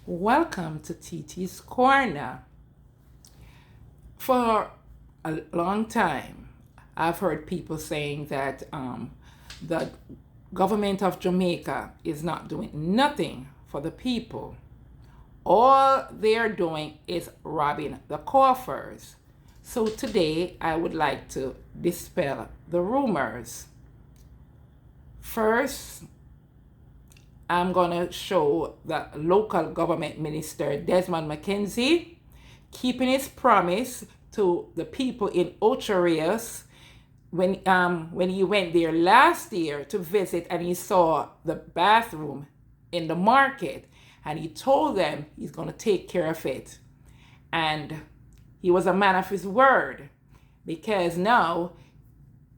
Welcome to TT's Corner. For a long time, I've heard people saying that the government of Jamaica is not doing nothing for the people. All they're doing is robbing the coffers. So today, I would like to dispel the rumors. First, I'm going to show the local government minister, Desmond McKenzie, keeping his promise to the people in Ochie when he went there last year to visit and he saw the bathroom in the market and he told them he's going to take care of it. And he was a man of his word because now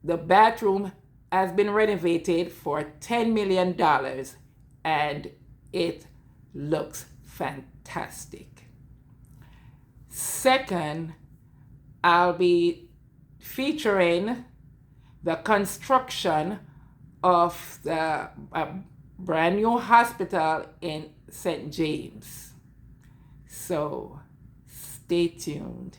the bathroom has been renovated for $10 million and it looks fantastic. Second, I'll be featuring the construction of the brand new hospital in St. James. So stay tuned.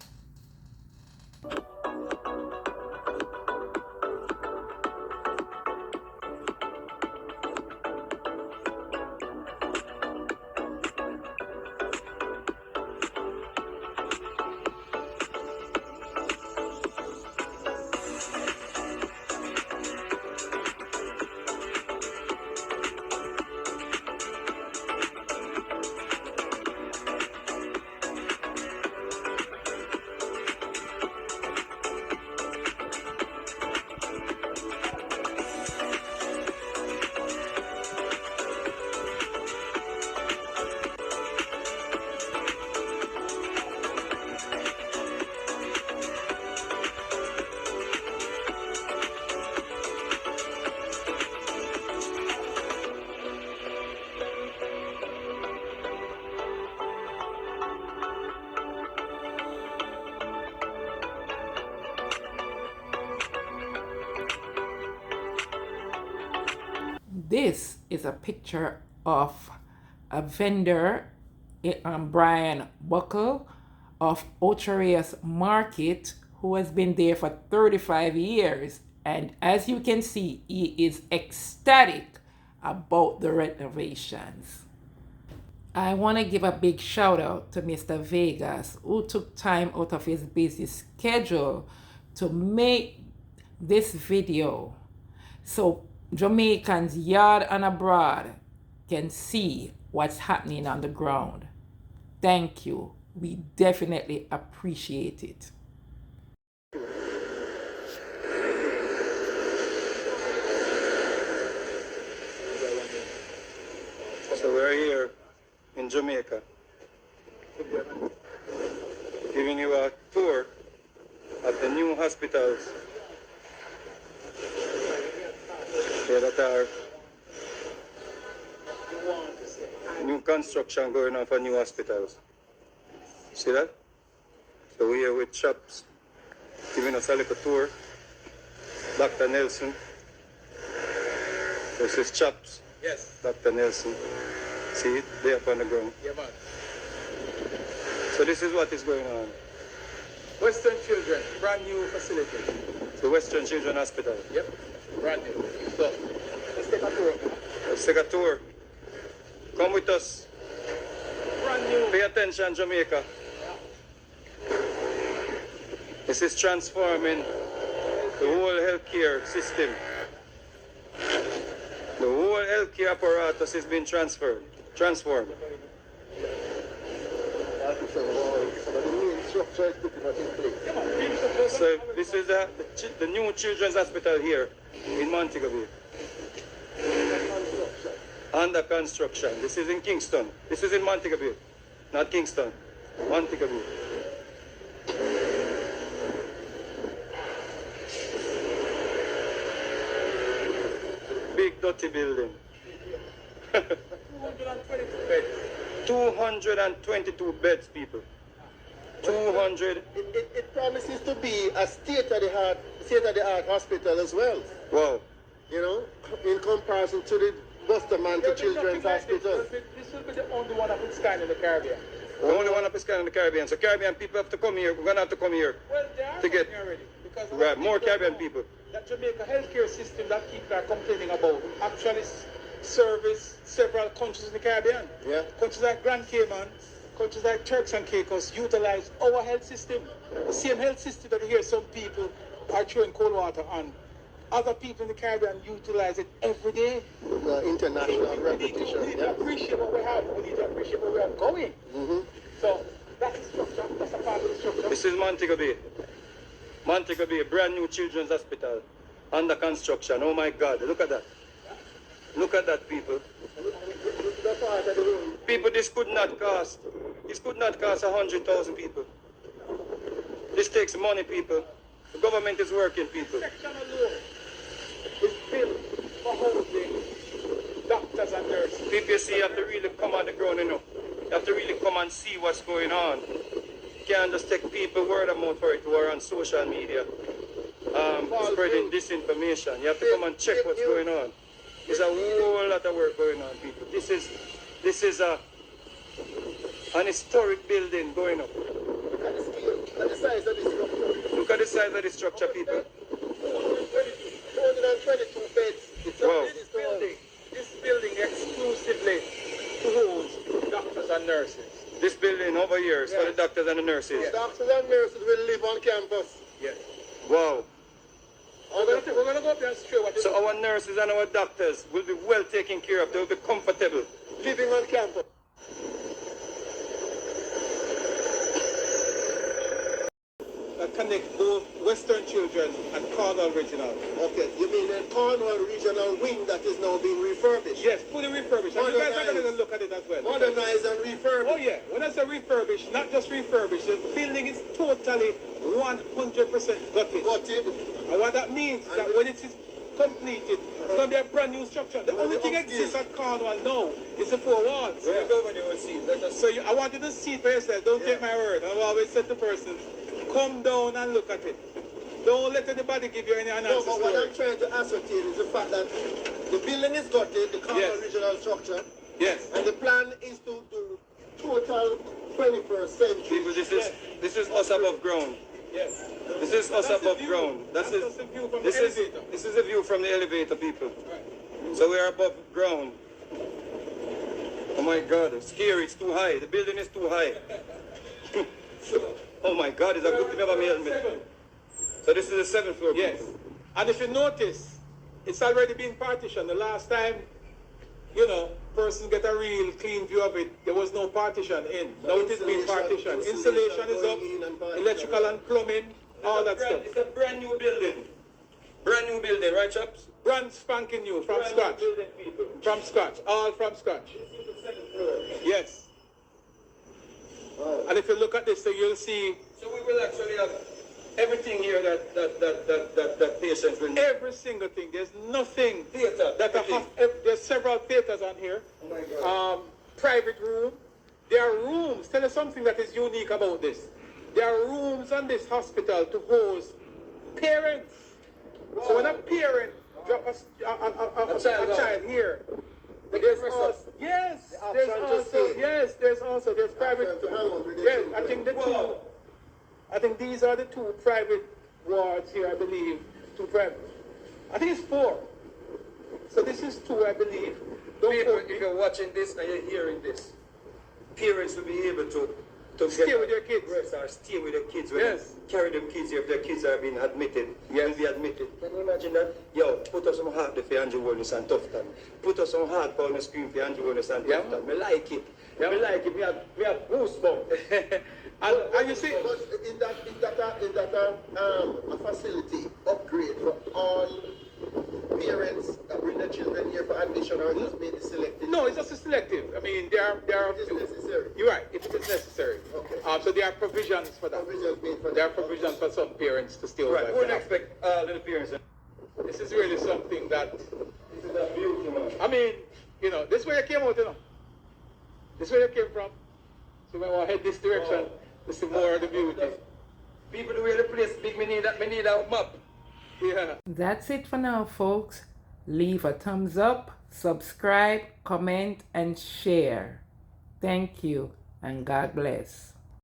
This is a picture of a vendor, Brian Buckle of Ocharias Market, who has been there for 35 years. And as you can see, he is ecstatic about the renovations. I want to give a big shout out to Mr. Vegas, who took time out of his busy schedule to make this video so Jamaicans yard and abroad can see what's happening on the ground. Thank you. We definitely appreciate it. So we're here in Jamaica, giving you a tour of the new hospitals here that are new construction going on for new hospitals. See that? So we're here with Chops, giving us a little tour. Dr. Nelson. This is Chops. Yes. Dr. Nelson. See it? There up on the ground. Yeah, man. So this is what is going on. Western Children, brand new facility. The Western Children Hospital. Yep, brand new. So, let's take a tour. Let's take a tour. Come with us. Brand new. Pay attention, Jamaica. This is transforming the whole healthcare system. The whole healthcare apparatus is being transformed. So this is the new children's hospital here in Montego Bay. Under construction. This is in Kingston. This is in Montego Bay. Not Kingston. Montego Bay. Big dirty building. 222 beds, people. 200. It promises to be a state-of-the-art hospital as well. Wow. You know, in comparison to the Buster Man to Children's Hospital. This will be the only one of its kind in the Caribbean. The only one of its kind in the Caribbean. So Caribbean people have to come here. We're gonna have to come here Well, they are to get coming already. Because right, more Caribbean people. That Jamaica healthcare system that people are complaining about actually service several countries in the Caribbean. Yeah. Countries like Grand Cayman, countries like Turks and Caicos utilize our health system. The same health system that here some people are throwing cold water on. Other people in the Caribbean utilize it every day. International We need reputation. to appreciate what we have. We need to appreciate where we are going. So that's the structure. That's a part of the structure. This is Montego Bay. Montego Bay, brand new children's hospital under construction. Oh my God, look at that. Look at that, people. People, this could not cost 100,000 people. This takes money, people. The government is working, people. Section alone is built for housing doctors and nurses. PPC, you have to really come on the ground, you know. You have to really come and see what's going on. You can't just take people word of mouth for it who are on social media spreading disinformation. You have to come and check what's going on. There's a whole lot of work going on, people. This is an historic building going up. Look at the scale and the size of the structure. Look at the size of the structure, people. 222 beds. Wow. This building exclusively to host doctors and nurses. This building over here is for the doctors and the nurses. Doctors and nurses will live on campus. Yes. Wow. We're going to go up there and show what So our nurses and our doctors will be well taken care of. They will be comfortable. Living on campus. connect both Western Children and Cornwall Regional. Okay, you mean the Cornwall Regional wing that is now being refurbished? Yes, fully refurbished. And you guys are going to look at it as well. Modernized and refurbished. Oh yeah, when I say refurbished, not just refurbished, the building is totally 100% gutted. Gutted. And what that means is that when it is completed, it's going to be a brand new structure. The only thing exists at Cornwall now is the four walls. When you go when you will see. So I want you to see it for yourself. Don't take my word. I've always said to persons, come down and look at it. Don't let anybody give you any analysis. No, but what I'm trying to ascertain is the fact that the building is gutted, the Cornwall Regional structure. Yes. And the plan is to do total 21st century. People, this is us above ground. Yes. This is us That's above the view. ground. That's the view from the elevator. This is a view from the elevator, people. Right. So we are above ground. Oh my God, it's scary. It's too high. The building is too high. Oh my God, it's a good thing about me helmet. So this is the 7th floor. Yes. And if you notice, it's already been partitioned. The last time, persons get a real clean view of it, there was no partition in. Now it is being partitioned. Insulation is up, electrical and plumbing, all that stuff. It's a brand new building. Brand new building, right, chaps? Brand spanking new, from Brand scratch. new building, people. From scratch, all from scratch. This is the 7th floor. Yes. And if you look at this, so you'll see. So we will actually have everything here that patients will need. Every single thing. There's nothing. Theater. There's several theaters on here. Oh my God. Private room. There are rooms. Tell us something that is unique about this. There are rooms on this hospital to host parents. Wow. So when a parent drop a child here, there's also private. Yes, I think these are the two private wards here, I believe. Two private. I think it's 4. So this is 2, I believe. People, if you're watching this and you're hearing this, parents will be able to stay with their kids. Or stay with their kids. When carry them kids here if their kids are being admitted. Will be admitted. Can you imagine that? Yo, put us some heart for Andrew Wellness and Tough Time. Put us some heart on the screen for Andrew Wellness and Tough Time. I like it. I like it. We have goosebumps. and you see, but is that a facility upgrade for all parents that bring their children here for admission, or just made it selective? No, it's just a selective. I mean, there are It is necessary. You're right, if it is necessary. Okay. So there are provisions for that. Provisions made for There are that. provisions for some parents to stay over. Right, we wouldn't expect little parents. This is really something that, This is a beauty, man. I mean, this is where you came out, This is where you came from. So when we head this direction, this is more of the beauty. People the way the place big, me need a map. Yeah. That's it for now, folks. Leave a thumbs up, subscribe, comment, and share. Thank you, and God bless.